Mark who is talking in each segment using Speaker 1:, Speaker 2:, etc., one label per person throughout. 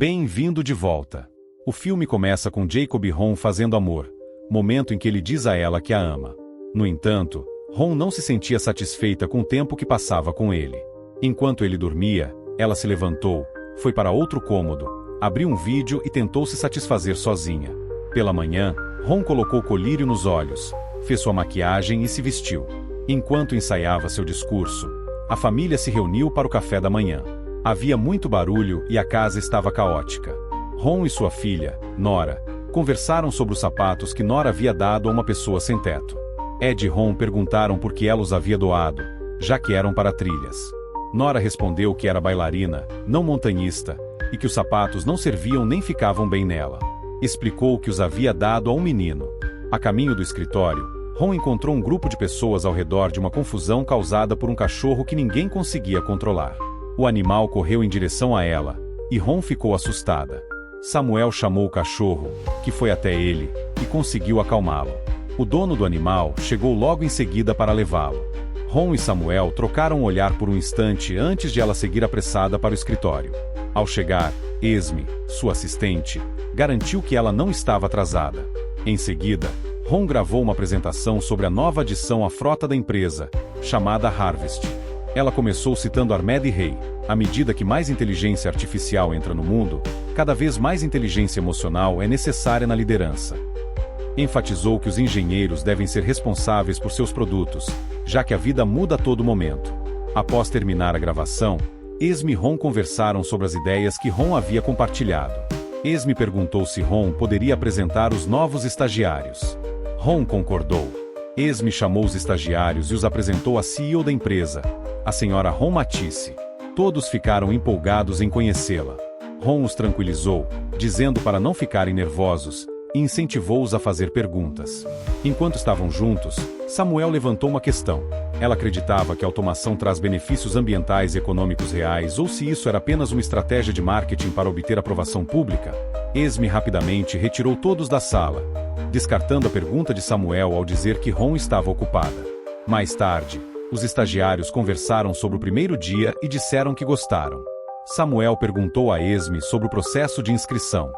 Speaker 1: Bem-vindo de volta. O filme começa com Jacob e Ron fazendo amor, momento em que ele diz a ela que a ama. No entanto, Ron não se sentia satisfeita com o tempo que passava com ele. Enquanto ele dormia, ela se levantou, foi para outro cômodo, abriu um vídeo e tentou se satisfazer sozinha. Pela manhã, Ron colocou colírio nos olhos, fez sua maquiagem e se vestiu. Enquanto ensaiava seu discurso, a família se reuniu para o café da manhã. Havia muito barulho e a casa estava caótica. Ron e sua filha, Nora, conversaram sobre os sapatos que Nora havia dado a uma pessoa sem teto. Ed e Ron perguntaram por que ela os havia doado, já que eram para trilhas. Nora respondeu que era bailarina, não montanhista, e que os sapatos não serviam nem ficavam bem nela. Explicou que os havia dado a um menino. A caminho do escritório, Ron encontrou um grupo de pessoas ao redor de uma confusão causada por um cachorro que ninguém conseguia controlar. O animal correu em direção a ela, e Ron ficou assustada. Samuel chamou o cachorro, que foi até ele, e conseguiu acalmá-lo. O dono do animal chegou logo em seguida para levá-lo. Ron e Samuel trocaram um olhar por um instante antes de ela seguir apressada para o escritório. Ao chegar, Esme, sua assistente, garantiu que ela não estava atrasada. Em seguida, Ron gravou uma apresentação sobre a nova adição à frota da empresa, chamada Harvest. Ela começou citando Ahmed Rey. À medida que mais inteligência artificial entra no mundo, cada vez mais inteligência emocional é necessária na liderança. Enfatizou que os engenheiros devem ser responsáveis por seus produtos, já que a vida muda a todo momento. Após terminar a gravação, Esme e Ron conversaram sobre as ideias que Ron havia compartilhado. Esme perguntou se Ron poderia apresentar os novos estagiários. Ron concordou. Esme chamou os estagiários e os apresentou à CEO da empresa, a senhora Ron Matisse. Todos ficaram empolgados em conhecê-la. Ron os tranquilizou, dizendo para não ficarem nervosos, e incentivou-os a fazer perguntas. Enquanto estavam juntos, Samuel levantou uma questão. Ela acreditava que a automação traz benefícios ambientais e econômicos reais ou se isso era apenas uma estratégia de marketing para obter aprovação pública. Esme rapidamente retirou todos da sala, descartando a pergunta de Samuel ao dizer que Ron estava ocupada. Mais tarde, os estagiários conversaram sobre o primeiro dia e disseram que gostaram. Samuel perguntou a Esme sobre o processo de inscrição.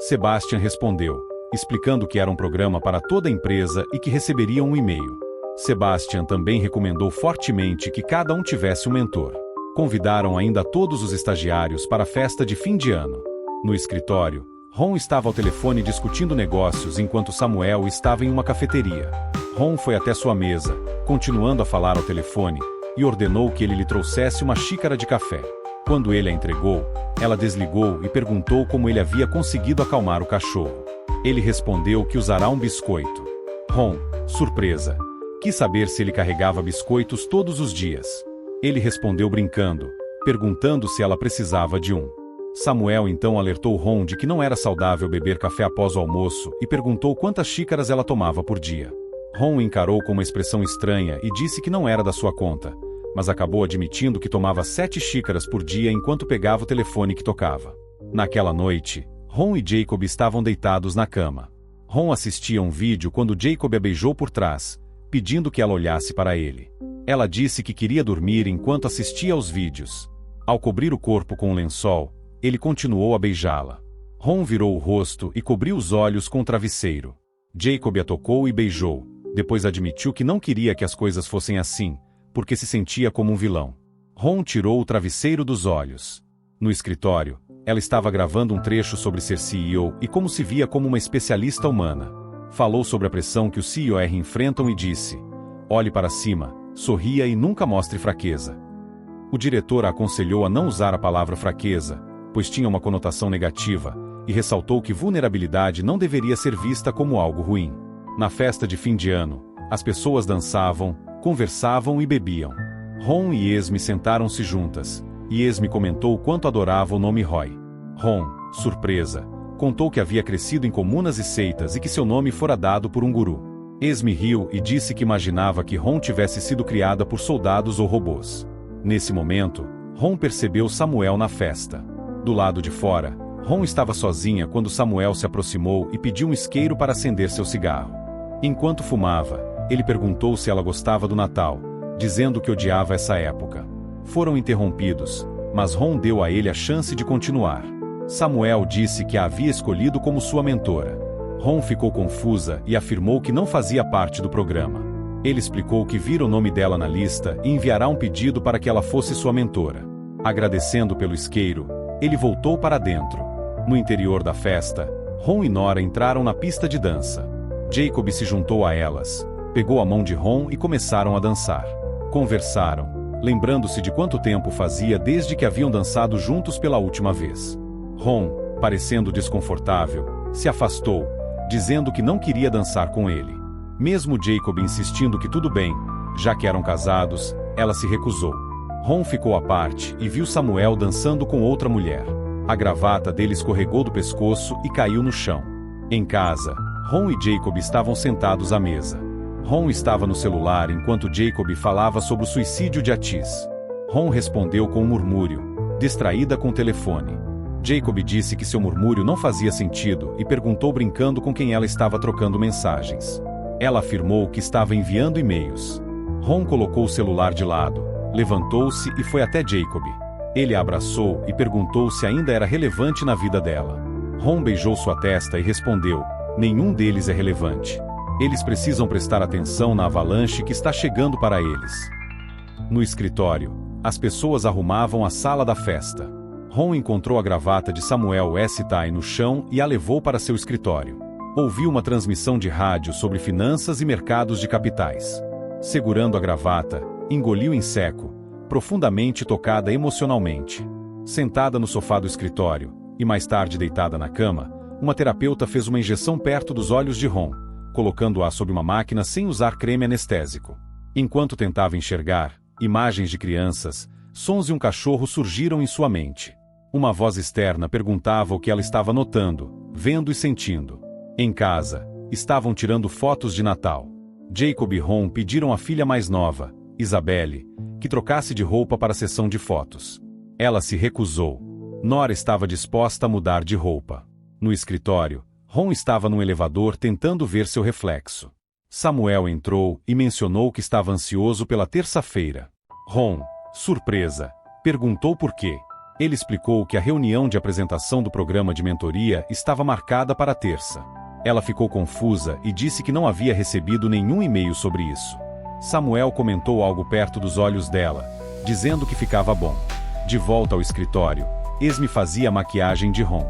Speaker 1: Sebastian respondeu, explicando que era um programa para toda a empresa e que receberiam um e-mail. Sebastian também recomendou fortemente que cada um tivesse um mentor. Convidaram ainda todos os estagiários para a festa de fim de ano. No escritório, Ron estava ao telefone discutindo negócios enquanto Samuel estava em uma cafeteria. Ron foi até sua mesa, continuando a falar ao telefone, e ordenou que ele lhe trouxesse uma xícara de café. Quando ele a entregou, ela desligou e perguntou como ele havia conseguido acalmar o cachorro. Ele respondeu que usará um biscoito. Ron, surpresa, quis saber se ele carregava biscoitos todos os dias. Ele respondeu brincando, perguntando se ela precisava de um. Samuel então alertou Ron de que não era saudável beber café após o almoço e perguntou quantas xícaras ela tomava por dia. Ron encarou com uma expressão estranha e disse que não era da sua conta, mas acabou admitindo que tomava 7 xícaras por dia enquanto pegava o telefone que tocava. Naquela noite, Ron e Jacob estavam deitados na cama. Ron assistia um vídeo quando Jacob a beijou por trás, pedindo que ela olhasse para ele. Ela disse que queria dormir enquanto assistia aos vídeos. Ao cobrir o corpo com um lençol, ele continuou a beijá-la. Ron virou o rosto e cobriu os olhos com o travesseiro. Jacob a tocou e beijou, depois admitiu que não queria que as coisas fossem assim, porque se sentia como um vilão. Ron tirou o travesseiro dos olhos. No escritório, ela estava gravando um trecho sobre ser CEO e como se via como uma especialista humana. Falou sobre a pressão que os CEOs enfrentam e disse: olhe para cima, sorria e nunca mostre fraqueza. O diretor a aconselhou a não usar a palavra fraqueza, pois tinha uma conotação negativa, e ressaltou que vulnerabilidade não deveria ser vista como algo ruim. Na festa de fim de ano, as pessoas dançavam, conversavam e bebiam. Ron e Esme sentaram-se juntas, e Esme comentou o quanto adorava o nome Roy. Ron, surpresa, contou que havia crescido em comunas e seitas e que seu nome fora dado por um guru. Esme riu e disse que imaginava que Ron tivesse sido criada por soldados ou robôs. Nesse momento, Ron percebeu Samuel na festa. Do lado de fora, Ron estava sozinha quando Samuel se aproximou e pediu um isqueiro para acender seu cigarro. Enquanto fumava, ele perguntou se ela gostava do Natal, dizendo que odiava essa época. Foram interrompidos, mas Ron deu a ele a chance de continuar. Samuel disse que a havia escolhido como sua mentora. Ron ficou confusa e afirmou que não fazia parte do programa. Ele explicou que vira o nome dela na lista e enviará um pedido para que ela fosse sua mentora. Agradecendo pelo isqueiro, ele voltou para dentro. No interior da festa, Ron e Nora entraram na pista de dança. Jacob se juntou a elas, pegou a mão de Ron e começaram a dançar. Conversaram, lembrando-se de quanto tempo fazia desde que haviam dançado juntos pela última vez. Ron, parecendo desconfortável, se afastou, dizendo que não queria dançar com ele. Mesmo Jacob insistindo que tudo bem, já que eram casados, ela se recusou. Ron ficou à parte e viu Samuel dançando com outra mulher. A gravata dele escorregou do pescoço e caiu no chão. Em casa, Ron e Jacob estavam sentados à mesa. Ron estava no celular enquanto Jacob falava sobre o suicídio de Atis. Ron respondeu com um murmúrio, distraída com o telefone. Jacob disse que seu murmúrio não fazia sentido e perguntou brincando com quem ela estava trocando mensagens. Ela afirmou que estava enviando e-mails. Ron colocou o celular de lado, levantou-se e foi até Jacob. Ele a abraçou e perguntou se ainda era relevante na vida dela. Ron beijou sua testa e respondeu: nenhum deles é relevante. Eles precisam prestar atenção na avalanche que está chegando para eles. No escritório, as pessoas arrumavam a sala da festa. Ron encontrou a gravata de Samuel S. Tai no chão e a levou para seu escritório. Ouviu uma transmissão de rádio sobre finanças e mercados de capitais. Segurando a gravata, engoliu em seco, profundamente tocada emocionalmente. Sentada no sofá do escritório, e mais tarde deitada na cama, uma terapeuta fez uma injeção perto dos olhos de Ron, colocando-a sob uma máquina sem usar creme anestésico. Enquanto tentava enxergar, imagens de crianças, sons e um cachorro surgiram em sua mente. Uma voz externa perguntava o que ela estava notando, vendo e sentindo. Em casa, estavam tirando fotos de Natal. Jacob e Ron pediram à filha mais nova, Isabelle, que trocasse de roupa para a sessão de fotos. Ela se recusou. Nora estava disposta a mudar de roupa. No escritório, Ron estava num elevador tentando ver seu reflexo. Samuel entrou e mencionou que estava ansioso pela terça-feira. Ron, surpresa, perguntou por quê. Ele explicou que a reunião de apresentação do programa de mentoria estava marcada para terça. Ela ficou confusa e disse que não havia recebido nenhum e-mail sobre isso. Samuel comentou algo perto dos olhos dela, dizendo que ficava bom. De volta ao escritório, Esme fazia a maquiagem de Ron.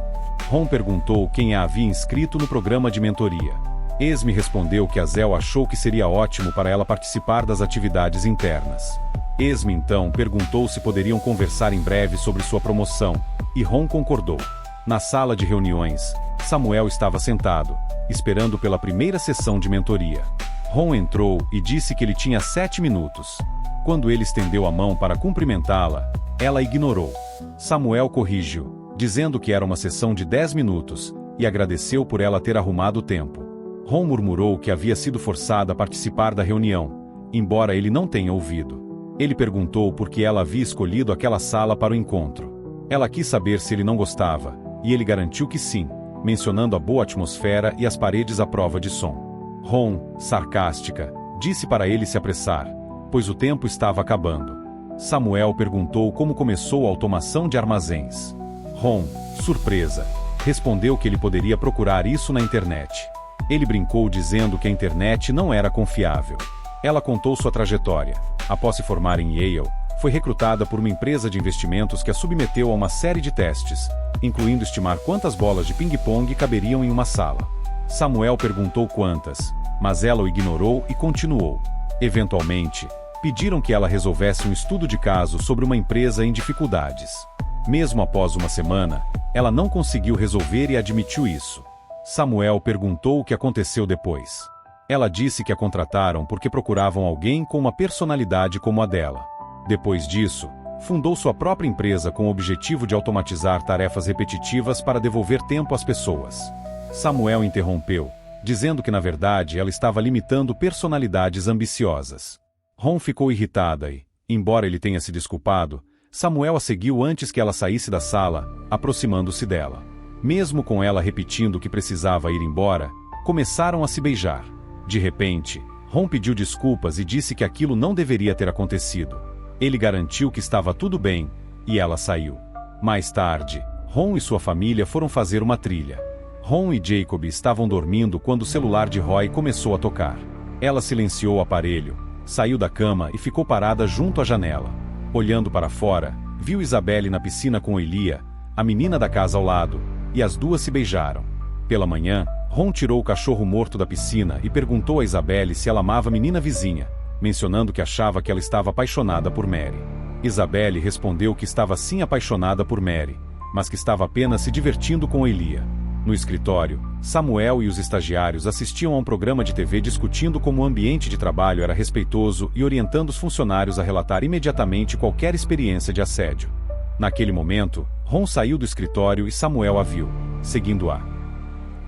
Speaker 1: Ron perguntou quem a havia inscrito no programa de mentoria. Esme respondeu que Azel achou que seria ótimo para ela participar das atividades internas. Esme então perguntou se poderiam conversar em breve sobre sua promoção, e Ron concordou. Na sala de reuniões, Samuel estava sentado, esperando pela primeira sessão de mentoria. Ron entrou e disse que ele tinha 7 minutos. Quando ele estendeu a mão para cumprimentá-la, ela ignorou. Samuel corrigiu, dizendo que era uma sessão de 10 minutos, e agradeceu por ela ter arrumado o tempo. Ron murmurou que havia sido forçada a participar da reunião, embora ele não tenha ouvido. Ele perguntou por que ela havia escolhido aquela sala para o encontro. Ela quis saber se ele não gostava, e ele garantiu que sim, mencionando a boa atmosfera e as paredes à prova de som. Ron, sarcástica, disse para ele se apressar, pois o tempo estava acabando. Samuel perguntou como começou a automação de armazéns. Ron, surpresa, respondeu que ele poderia procurar isso na internet. Ele brincou dizendo que a internet não era confiável. Ela contou sua trajetória. Após se formar em Yale, foi recrutada por uma empresa de investimentos que a submeteu a uma série de testes, incluindo estimar quantas bolas de ping-pong caberiam em uma sala. Samuel perguntou quantas, mas ela o ignorou e continuou. Eventualmente, pediram que ela resolvesse um estudo de caso sobre uma empresa em dificuldades. Mesmo após uma semana, ela não conseguiu resolver e admitiu isso. Samuel perguntou o que aconteceu depois. Ela disse que a contrataram porque procuravam alguém com uma personalidade como a dela. Depois disso, fundou sua própria empresa com o objetivo de automatizar tarefas repetitivas para devolver tempo às pessoas. Samuel interrompeu, dizendo que na verdade ela estava limitando personalidades ambiciosas. Ron ficou irritada e, embora ele tenha se desculpado, Samuel a seguiu antes que ela saísse da sala, aproximando-se dela. Mesmo com ela repetindo que precisava ir embora, começaram a se beijar. De repente, Ron pediu desculpas e disse que aquilo não deveria ter acontecido. Ele garantiu que estava tudo bem, e ela saiu. Mais tarde, Ron e sua família foram fazer uma trilha. Ron e Jacob estavam dormindo quando o celular de Roy começou a tocar. Ela silenciou o aparelho, saiu da cama e ficou parada junto à janela. Olhando para fora, viu Isabelle na piscina com Elia, a menina da casa ao lado, e as duas se beijaram. Pela manhã, Ron tirou o cachorro morto da piscina e perguntou a Isabelle se ela amava a menina vizinha, mencionando que achava que ela estava apaixonada por Mary. Isabelle respondeu que estava sim apaixonada por Mary, mas que estava apenas se divertindo com Elia. No escritório, Samuel e os estagiários assistiam a um programa de TV discutindo como o ambiente de trabalho era respeitoso e orientando os funcionários a relatar imediatamente qualquer experiência de assédio. Naquele momento, Ron saiu do escritório e Samuel a viu, seguindo-a.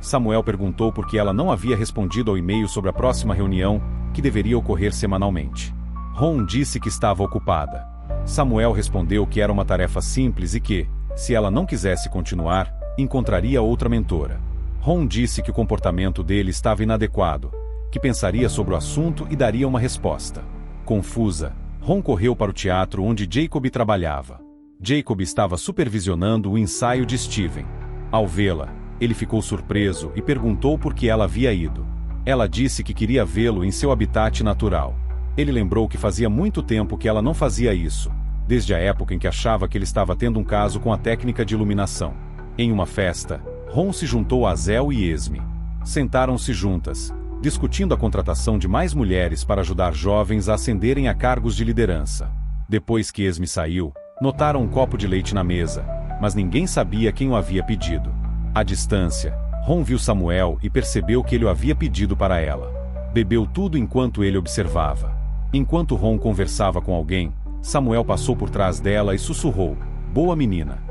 Speaker 1: Samuel perguntou por que ela não havia respondido ao e-mail sobre a próxima reunião, que deveria ocorrer semanalmente. Ron disse que estava ocupada. Samuel respondeu que era uma tarefa simples e que, se ela não quisesse continuar, encontraria outra mentora. Ron disse que o comportamento dele estava inadequado, que pensaria sobre o assunto e daria uma resposta. Confusa, Ron correu para o teatro onde Jacob trabalhava. Jacob estava supervisionando o ensaio de Steven. Ao vê-la, ele ficou surpreso e perguntou por que ela havia ido. Ela disse que queria vê-lo em seu habitat natural. Ele lembrou que fazia muito tempo que ela não fazia isso, desde a época em que achava que ele estava tendo um caso com a técnica de iluminação. Em uma festa, Ron se juntou a Zell e Esme. Sentaram-se juntas, discutindo a contratação de mais mulheres para ajudar jovens a ascenderem a cargos de liderança. Depois que Esme saiu, notaram um copo de leite na mesa, mas ninguém sabia quem o havia pedido. À distância, Ron viu Samuel e percebeu que ele o havia pedido para ela. Bebeu tudo enquanto ele observava. Enquanto Ron conversava com alguém, Samuel passou por trás dela e sussurrou: "Boa menina."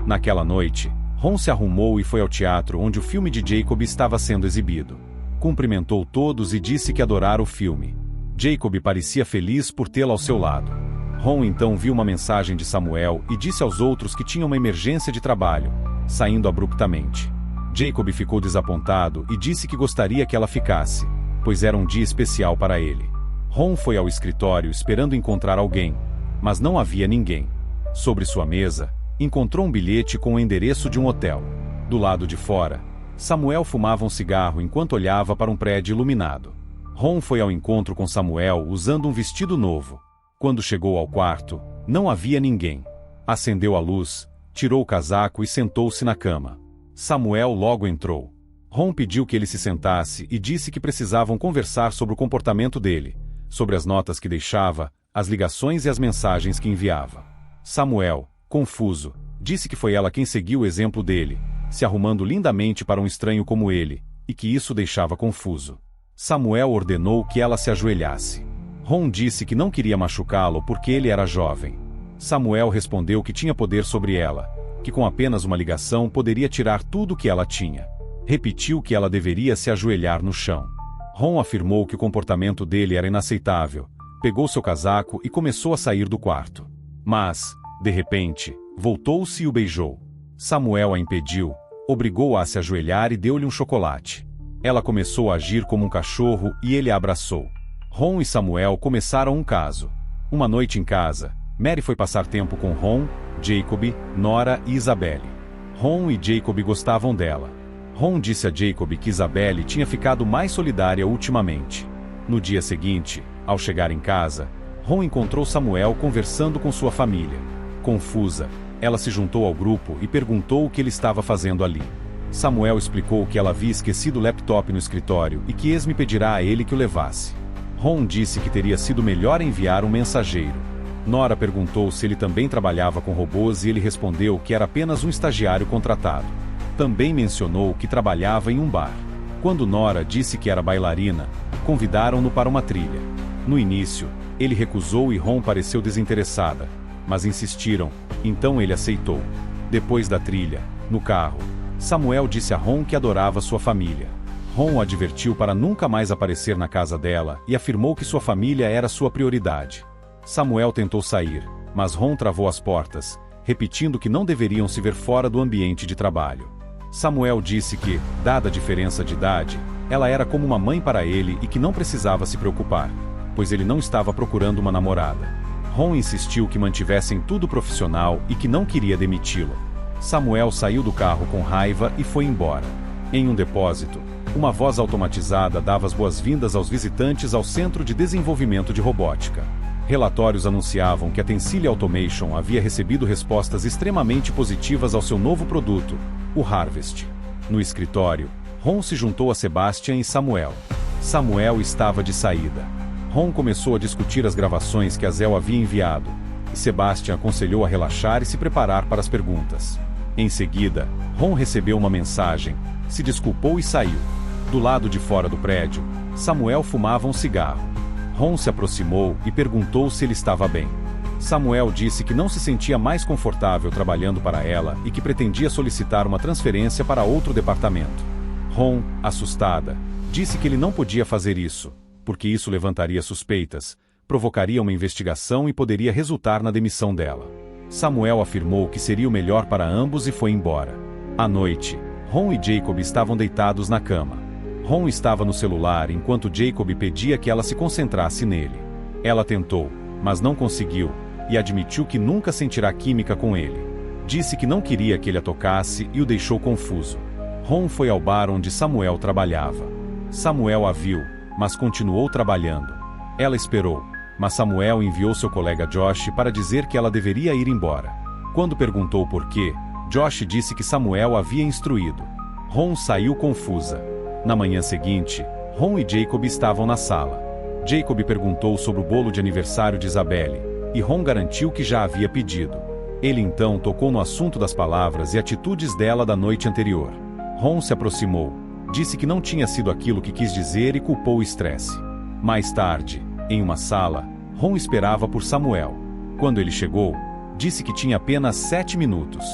Speaker 1: Naquela noite, Ron se arrumou e foi ao teatro onde o filme de Jacob estava sendo exibido. Cumprimentou todos e disse que adorara o filme. Jacob parecia feliz por tê-la ao seu lado. Ron então viu uma mensagem de Samuel e disse aos outros que tinha uma emergência de trabalho, saindo abruptamente. Jacob ficou desapontado e disse que gostaria que ela ficasse, pois era um dia especial para ele. Ron foi ao escritório esperando encontrar alguém, mas não havia ninguém. Sobre sua mesa, encontrou um bilhete com o endereço de um hotel. Do lado de fora, Samuel fumava um cigarro enquanto olhava para um prédio iluminado. Ron foi ao encontro com Samuel usando um vestido novo. Quando chegou ao quarto, não havia ninguém. Acendeu a luz, tirou o casaco e sentou-se na cama. Samuel logo entrou. Ron pediu que ele se sentasse e disse que precisavam conversar sobre o comportamento dele, sobre as notas que deixava, as ligações e as mensagens que enviava. Samuel, confuso, disse que foi ela quem seguiu o exemplo dele, se arrumando lindamente para um estranho como ele, e que isso deixava confuso. Samuel ordenou que ela se ajoelhasse. Ron disse que não queria machucá-lo porque ele era jovem. Samuel respondeu que tinha poder sobre ela, que com apenas uma ligação poderia tirar tudo o que ela tinha. Repetiu que ela deveria se ajoelhar no chão. Ron afirmou que o comportamento dele era inaceitável, pegou seu casaco e começou a sair do quarto. Mas, de repente, voltou-se e o beijou. Samuel a impediu, obrigou-a a se ajoelhar e deu-lhe um chocolate. Ela começou a agir como um cachorro e ele a abraçou. Ron e Samuel começaram um caso. Uma noite em casa, Mary foi passar tempo com Ron, Jacob, Nora e Isabelle. Ron e Jacob gostavam dela. Ron disse a Jacob que Isabelle tinha ficado mais solidária ultimamente. No dia seguinte, ao chegar em casa, Ron encontrou Samuel conversando com sua família. Confusa, ela se juntou ao grupo e perguntou o que ele estava fazendo ali. Samuel explicou que ela havia esquecido o laptop no escritório e que Esme pedirá a ele que o levasse. Ron disse que teria sido melhor enviar um mensageiro. Nora perguntou se ele também trabalhava com robôs e ele respondeu que era apenas um estagiário contratado. Também mencionou que trabalhava em um bar. Quando Nora disse que era bailarina, convidaram-no para uma trilha. No início, ele recusou e Ron pareceu desinteressada, mas insistiram, então ele aceitou. Depois da trilha, no carro, Samuel disse a Ron que adorava sua família. Ron o advertiu para nunca mais aparecer na casa dela e afirmou que sua família era sua prioridade. Samuel tentou sair, mas Ron travou as portas, repetindo que não deveriam se ver fora do ambiente de trabalho. Samuel disse que, dada a diferença de idade, ela era como uma mãe para ele e que não precisava se preocupar, pois ele não estava procurando uma namorada. Ron insistiu que mantivessem tudo profissional e que não queria demiti-lo. Samuel saiu do carro com raiva e foi embora. Em um depósito, uma voz automatizada dava as boas-vindas aos visitantes ao Centro de Desenvolvimento de Robótica. Relatórios anunciavam que a Tensile Automation havia recebido respostas extremamente positivas ao seu novo produto, o Harvest. No escritório, Ron se juntou a Sebastian e Samuel. Samuel estava de saída. Ron começou a discutir as gravações que a Zell havia enviado, e Sebastian aconselhou a relaxar e se preparar para as perguntas. Em seguida, Ron recebeu uma mensagem, se desculpou e saiu. Do lado de fora do prédio, Samuel fumava um cigarro. Ron se aproximou e perguntou se ele estava bem. Samuel disse que não se sentia mais confortável trabalhando para ela e que pretendia solicitar uma transferência para outro departamento. Ron, assustada, disse que ele não podia fazer isso, porque isso levantaria suspeitas, provocaria uma investigação e poderia resultar na demissão dela. Samuel afirmou que seria o melhor para ambos e foi embora. À noite, Ron e Jacob estavam deitados na cama. Ron estava no celular enquanto Jacob pedia que ela se concentrasse nele. Ela tentou, mas não conseguiu, e admitiu que nunca sentirá química com ele. Disse que não queria que ele a tocasse e o deixou confuso. Ron foi ao bar onde Samuel trabalhava. Samuel a viu, mas continuou trabalhando. Ela esperou, mas Samuel enviou seu colega Josh para dizer que ela deveria ir embora. Quando perguntou por quê, Josh disse que Samuel havia instruído. Ron saiu confusa. Na manhã seguinte, Ron e Jacob estavam na sala. Jacob perguntou sobre o bolo de aniversário de Isabelle, e Ron garantiu que já havia pedido. Ele então tocou no assunto das palavras e atitudes dela da noite anterior. Ron se aproximou, disse que não tinha sido aquilo que quis dizer e culpou o estresse. Mais tarde, em uma sala, Ron esperava por Samuel. Quando ele chegou, disse que tinha apenas 7 minutos.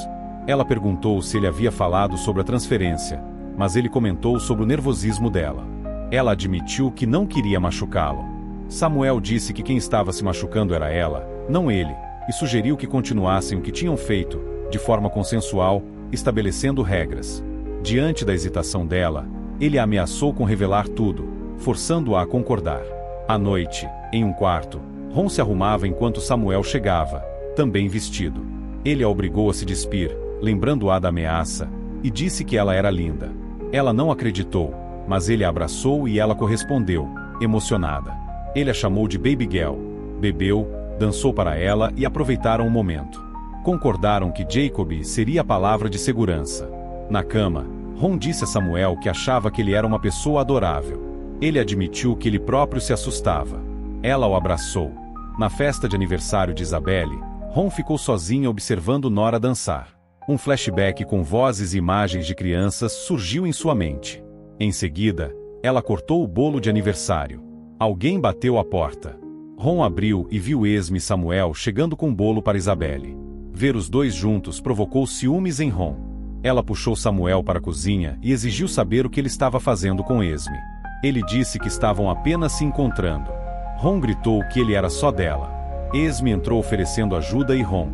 Speaker 1: Ela perguntou se ele havia falado sobre a transferência, mas ele comentou sobre o nervosismo dela. Ela admitiu que não queria machucá-lo. Samuel disse que quem estava se machucando era ela, não ele, e sugeriu que continuassem o que tinham feito, de forma consensual, estabelecendo regras. Diante da hesitação dela, ele a ameaçou com revelar tudo, forçando-a a concordar. À noite, em um quarto, Ron se arrumava enquanto Samuel chegava, também vestido. Ele a obrigou a se despir, lembrando-a da ameaça, e disse que ela era linda. Ela não acreditou, mas ele a abraçou e ela correspondeu, emocionada. Ele a chamou de Baby Girl, bebeu, dançou para ela e aproveitaram o momento. Concordaram que Jacob seria a palavra de segurança. Na cama, Ron disse a Samuel que achava que ele era uma pessoa adorável. Ele admitiu que ele próprio se assustava. Ela o abraçou. Na festa de aniversário de Isabelle, Ron ficou sozinha observando Nora dançar. Um flashback com vozes e imagens de crianças surgiu em sua mente. Em seguida, ela cortou o bolo de aniversário. Alguém bateu à porta. Ron abriu e viu Esme e Samuel chegando com o bolo para Isabelle. Ver os dois juntos provocou ciúmes em Ron. Ela puxou Samuel para a cozinha e exigiu saber o que ele estava fazendo com Esme. Ele disse que estavam apenas se encontrando. Ron gritou que ele era só dela. Esme entrou oferecendo ajuda e Ron,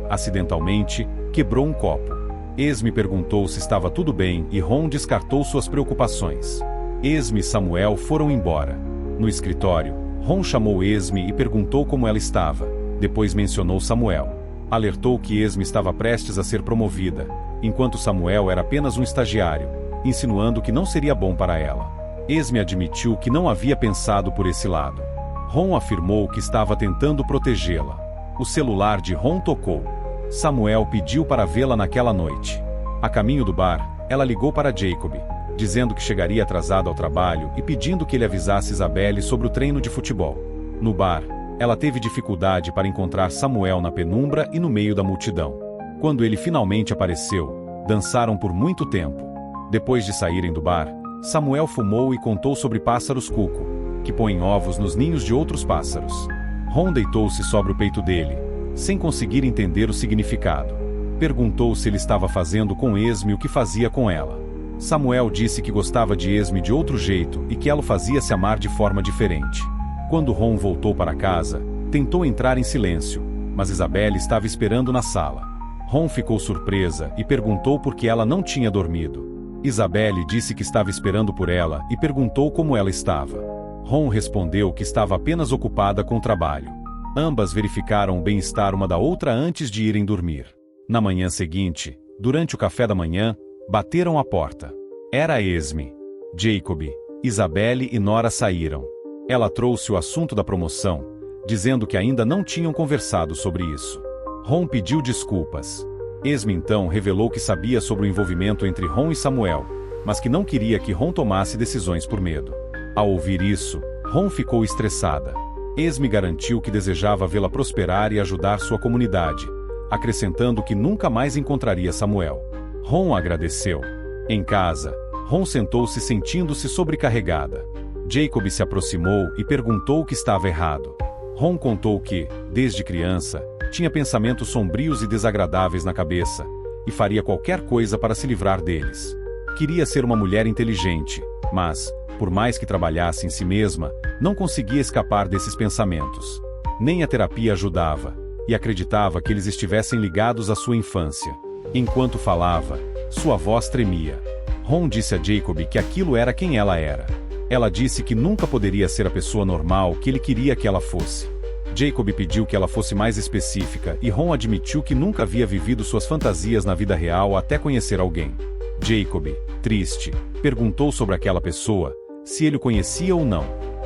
Speaker 1: acidentalmente, quebrou um copo. Esme perguntou se estava tudo bem e Ron descartou suas preocupações. Esme e Samuel foram embora. No escritório, Ron chamou Esme e perguntou como ela estava. Depois mencionou Samuel. Alertou que Esme estava prestes a ser promovida, enquanto Samuel era apenas um estagiário, insinuando que não seria bom para ela. Esme admitiu que não havia pensado por esse lado. Ron afirmou que estava tentando protegê-la. O celular de Ron tocou. Samuel pediu para vê-la naquela noite. A caminho do bar, ela ligou para Jacob, dizendo que chegaria atrasada ao trabalho e pedindo que ele avisasse Isabelle sobre o treino de futebol. No bar, ela teve dificuldade para encontrar Samuel na penumbra e no meio da multidão. Quando ele finalmente apareceu, dançaram por muito tempo. Depois de saírem do bar, Samuel fumou e contou sobre pássaros cuco, que põem ovos nos ninhos de outros pássaros. Ron deitou-se sobre o peito dele, sem conseguir entender o significado. Perguntou se ele estava fazendo com Esme o que fazia com ela. Samuel disse que gostava de Esme de outro jeito e que ela o fazia se amar de forma diferente. Quando Ron voltou para casa, tentou entrar em silêncio, mas Isabelle estava esperando na sala. Ron ficou surpresa e perguntou por que ela não tinha dormido. Isabelle disse que estava esperando por ela e perguntou como ela estava. Ron respondeu que estava apenas ocupada com o trabalho. Ambas verificaram o bem-estar uma da outra antes de irem dormir. Na manhã seguinte, Durante o café da manhã, bateram à porta. Era Esme. Jacob, Isabelle e Nora saíram. Ela trouxe o assunto da promoção, dizendo que ainda não tinham conversado sobre isso. Ron pediu desculpas. Esme então revelou que sabia sobre o envolvimento entre Ron e Samuel, mas que não queria que Ron tomasse decisões por medo. Ao ouvir isso, Ron ficou estressada. Esme garantiu que desejava vê-la prosperar e ajudar sua comunidade, acrescentando que nunca mais encontraria Samuel. Ron agradeceu. Em casa, Ron sentou-se sentindo-se sobrecarregada. Jacob se aproximou e perguntou o que estava errado. Ron contou que, desde criança, tinha pensamentos sombrios e desagradáveis na cabeça, e faria qualquer coisa para se livrar deles. Queria ser uma mulher inteligente, mas, por mais que trabalhasse em si mesma, não conseguia escapar desses pensamentos. Nem a terapia ajudava, e acreditava que eles estivessem ligados à sua infância. Enquanto falava, sua voz tremia. Ron disse a Jacob que aquilo era quem ela era. Ela disse que nunca poderia ser a pessoa normal que ele queria que ela fosse. Jacob pediu que ela fosse mais específica e Ron admitiu que nunca havia vivido suas fantasias na vida real até conhecer alguém. Jacob, triste, perguntou sobre aquela pessoa, se ele o conhecia ou não.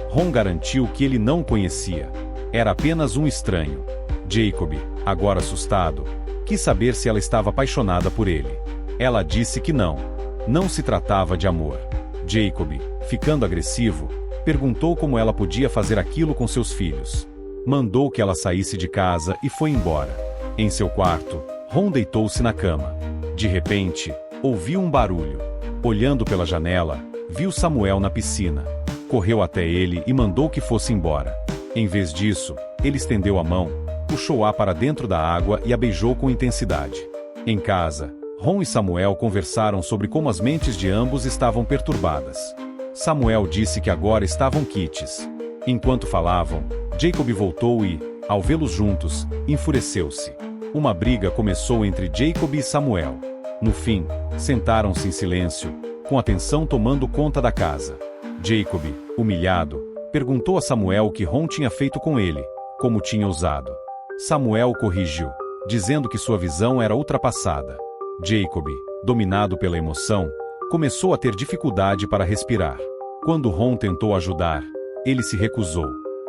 Speaker 1: Ron garantiu que ele não o conhecia. Era apenas um estranho. Jacob, agora assustado, quis saber se ela estava apaixonada por ele. Ela disse que não. Não se tratava de amor. Jacob, ficando agressivo, perguntou como ela podia fazer aquilo com seus filhos. Mandou que ela saísse de casa e foi embora. Em seu quarto, Ron deitou-se na cama. De repente, ouviu um barulho. Olhando pela janela, viu Samuel na piscina. Correu até ele e mandou que fosse embora. Em vez disso, ele estendeu a mão, puxou-a para dentro da água e a beijou com intensidade. Em casa, Ron e Samuel conversaram sobre como as mentes de ambos estavam perturbadas. Samuel disse que agora estavam quites. Enquanto falavam, Jacob voltou e, ao vê-los juntos, enfureceu-se. Uma briga começou entre Jacob e Samuel. No fim, sentaram-se em silêncio, com a tensão tomando conta da casa. Jacob, humilhado, perguntou a Samuel o que Ron tinha feito com ele, como tinha usado. Samuel corrigiu, dizendo que sua visão era ultrapassada. Jacob, dominado pela emoção, começou a ter dificuldade para respirar. Quando Ron tentou ajudar, ele se recusou.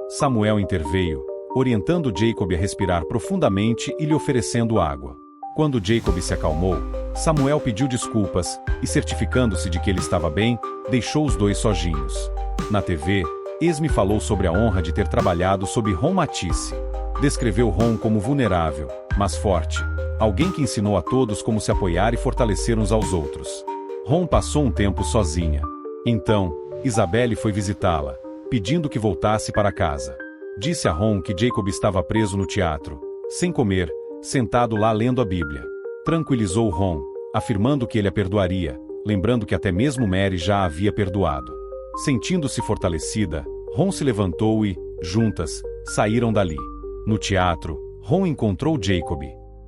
Speaker 1: Samuel interveio, orientando Jacob a respirar profundamente e lhe oferecendo água. Quando Jacob se acalmou, Samuel pediu desculpas e, certificando-se de que ele estava bem, deixou os dois sozinhos. Na TV, Esme falou sobre a honra de ter trabalhado sob Ron Matisse. Descreveu Ron como vulnerável, mas forte, alguém que ensinou a todos como se apoiar e fortalecer uns aos outros. Ron passou um tempo sozinha. Então, Isabelle foi visitá-la, pedindo que voltasse para casa. Disse a Ron que Jacob estava preso no teatro, sem comer, sentado lá lendo a Bíblia. Tranquilizou Ron, afirmando que ele a perdoaria, lembrando que até mesmo Mary já a havia perdoado. Sentindo-se fortalecida, Ron se levantou e, juntas, saíram dali. No teatro, Ron encontrou Jacob.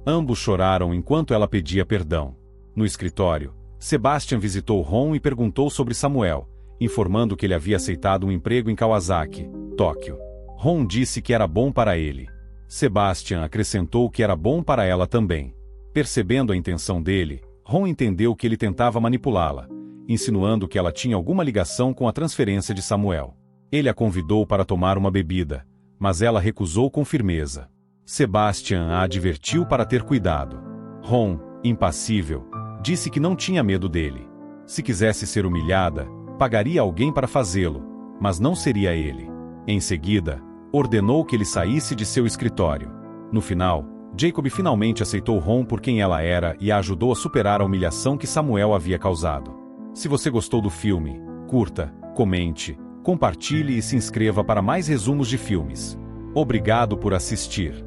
Speaker 1: Ambos choraram enquanto ela pedia perdão. No escritório, Sebastian visitou Ron e perguntou sobre Samuel, informando que ele havia aceitado um emprego em Kawasaki, Tóquio. Ron disse que era bom para ele. Sebastian acrescentou que era bom para ela também. Percebendo a intenção dele, Ron entendeu que ele tentava manipulá-la, insinuando que ela tinha alguma ligação com a transferência de Samuel. Ele a convidou para tomar uma bebida, mas ela recusou com firmeza. Sebastian a advertiu para ter cuidado. Ron, impassível, disse que não tinha medo dele. Se quisesse ser humilhada, pagaria alguém para fazê-lo, mas não seria ele. Em seguida, ordenou que ele saísse de seu escritório. No final, Jacob finalmente aceitou Ron por quem ela era e a ajudou a superar a humilhação que Samuel havia causado. Se você gostou do filme, curta, comente, compartilhe e se inscreva para mais resumos de filmes. Obrigado por assistir.